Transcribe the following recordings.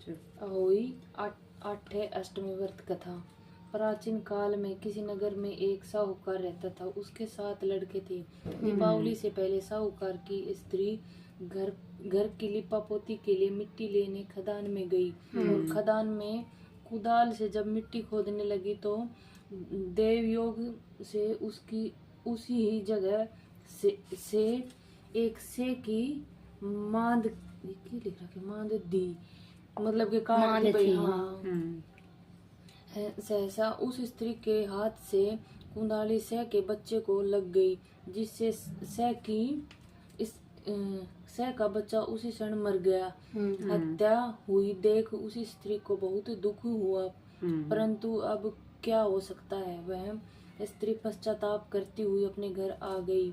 अच्छा। हुई आठे अष्टमी व्रत कथा। प्राचीन काल में किसी नगर में एक साहूकार रहता था। उसके 7 लड़के थे। दीपावली से पहले साहूकार की स्त्री घर घर की लिपापोती के लिए मिट्टी लेने खदान में गई और खदान में कुदाल से जब मिट्टी खोदने लगी तो देवयोग से उसकी उसी ही जगह से एक से की मांद, ये क्या लिख रहा है, मांद दी, मतलब कि काट दी भाई। हाँ, सहसा उस स्त्री के हाथ से कुंदाली सह के बच्चे को लग गई, जिससे सह का बच्चा उसी क्षण मर गया। हत्या हुई देख उसी स्त्री को बहुत दुख हुआ, परंतु अब क्या हो सकता है। वह स्त्री पश्चाताप करती हुई अपने घर आ गई।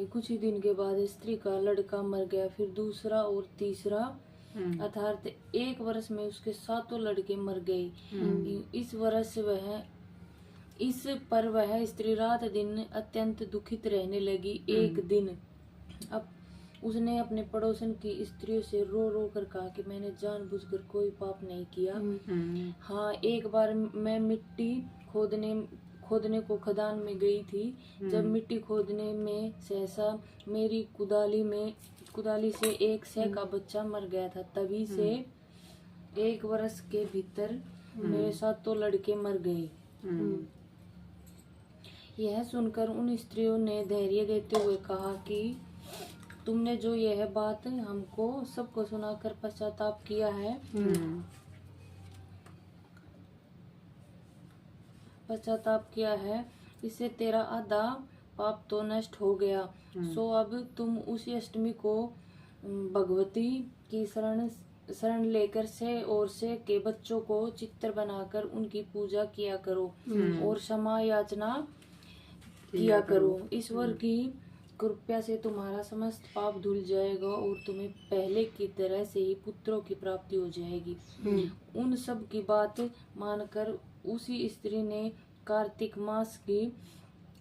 कुछ ही दिन के बाद स्त्री का लड़का मर गया, फिर दूसरा और तीसरा, अर्थात 1 वर्ष में उसके 7 लड़के मर गए। इस पर वह स्त्री रात दिन अत्यंत दुखित रहने लगी। एक दिन अब उसने अपने पड़ोसन की स्त्रियों से रो रो कर कहा कि मैंने जानबूझकर कोई पाप नहीं किया। हाँ, एक बार मैं मिट्टी खोदने को खदान में गई थी। जब मिट्टी खोदने में सहसा मेरी कुदाली से एक सह का बच्चा मर गया था। तभी से 1 वर्ष के भीतर मेरे 7 लड़के मर गए। यह सुनकर उन स्त्रियों ने धैर्य देते हुए कहा कि तुमने जो यह बात हमको सबको सुनाकर पश्चाताप किया है, इससे तेरा आधा पाप तो नष्ट हो गया। सो अब तुम उसी अष्टमी को भगवती की शरण लेकर से और से के बच्चों को चित्र बनाकर उनकी पूजा किया करो और क्षमा याचना किया करो। ईश्वर की कृपा से तुम्हारा समस्त पाप धुल जाएगा और तुम्हें पहले की तरह से ही पुत्रों की प्राप्ति हो जाएगी। उन सब की बात मानकर उसी स्त्री ने कार्तिक मास की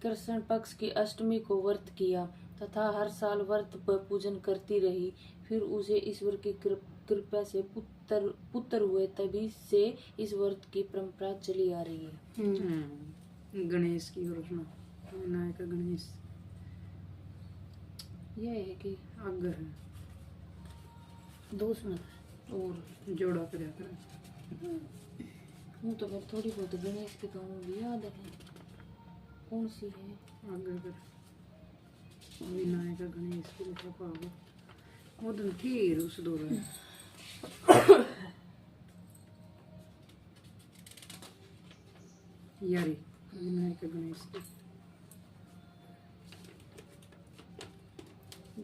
कृष्ण पक्ष की अष्टमी को व्रत किया तथा हर साल व्रत पूजन करती रही। फिर उसे ईश्वर की कृपा से पुत्र हुए। तभी से इस व्रत की परंपरा चली आ रही है। गणेश की योजना, विनायक गणेश, यह है कि आगे है 2 सुना और जोड़ा कर हूँ तो मैं थोड़ी बहुत गणेश की तो मुझे याद है। कौन सी है? आगे कर विनायक गणेश की लिखा पाओ वो ठीक उस दो यारी विनायक गणेश की।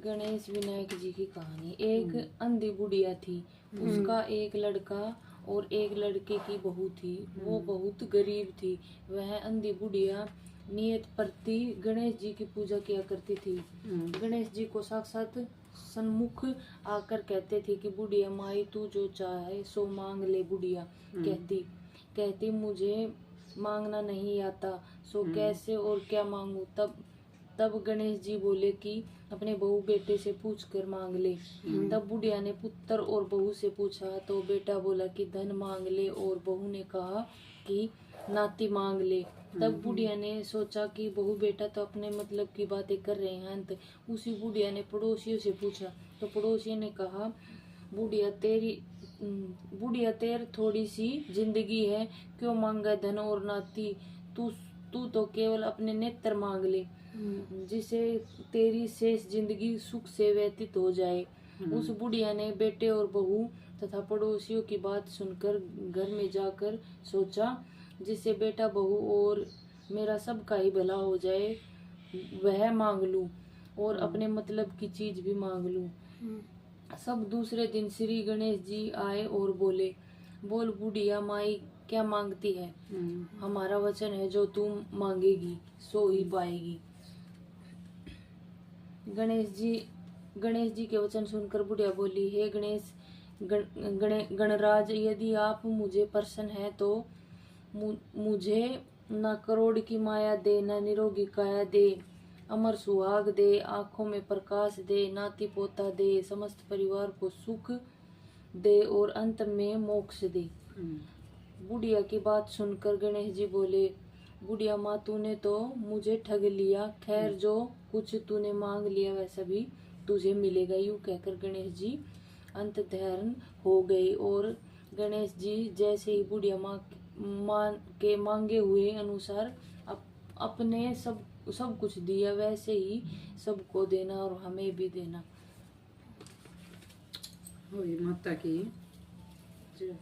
गणेश विनायक जी की कहानी। एक अंधी बुढ़िया थी। उसका एक लड़का और एक लड़के की बहू थी। वो बहुत गरीब थी। वह अंधी बुढ़िया नियत प्रति गणेश जी की पूजा किया करती थी। गणेश जी को साक्षात सन्मुख आकर कहते थे कि बुढ़िया माई तू जो चाहे सो मांग ले। बुढ़िया कहती मुझे मांगना नहीं आता, सो कैसे और क्या मांगू। तब गणेश जी बोले कि अपने बहू बेटे से पूछ कर मांग ले। तब बुढ़िया ने पुत्र और बहू से पूछा तो बेटा बोला कि धन मांग ले और बहू ने कहा कि नाती मांग ले। तब बुढ़िया ने सोचा कि बहू बेटा तो अपने मतलब की बातें कर रहे हैं। अंत उसी बुढ़िया ने पड़ोसियों से पूछा तो पड़ोसियों ने कहा बुढ़िया तेरी थोड़ी सी जिंदगी है, क्यों मांगा धन और नाती। तू तो केवल अपने नेत्र मांग ले, जिसे तेरी शेष जिंदगी सुख से व्यतीत हो जाए। उस बुढ़िया ने बेटे और बहू तथा पड़ोसियों की बात सुनकर घर में जाकर सोचा जिससे बेटा बहू और मेरा सबका ही भला हो जाए वह मांग लूं और अपने मतलब की चीज भी मांग लूं। सब दूसरे दिन श्री गणेश जी आए और बोले बोल बुढ़िया माई क्या मांगती है। हमारा वचन है जो तू मांगेगी सो ही पाएगी। गणेश जी के वचन सुनकर बुढ़िया बोली हे गणेश गणराज यदि आप मुझे प्रसन्न है तो मुझे न करोड़ की माया दे न निरोगी काया दे, अमर सुहाग दे, आंखों में प्रकाश दे, नाती पोता दे, समस्त परिवार को सुख दे और अंत में मोक्ष दे। बुढ़िया की बात सुनकर गणेश जी बोले, बुढ़िया माँ तूने तो मुझे ठग लिया, खैर जो कुछ तूने मांग लिया वैसा भी तुझे मिलेगा। यूं कहकर गणेश जी अंत ध्यान हो गए और गणेश जी जैसे ही बुढ़िया माँ के मांगे हुए अनुसार अपने सब कुछ दिया, वैसे ही सबको देना और हमें भी देना। माता की जय।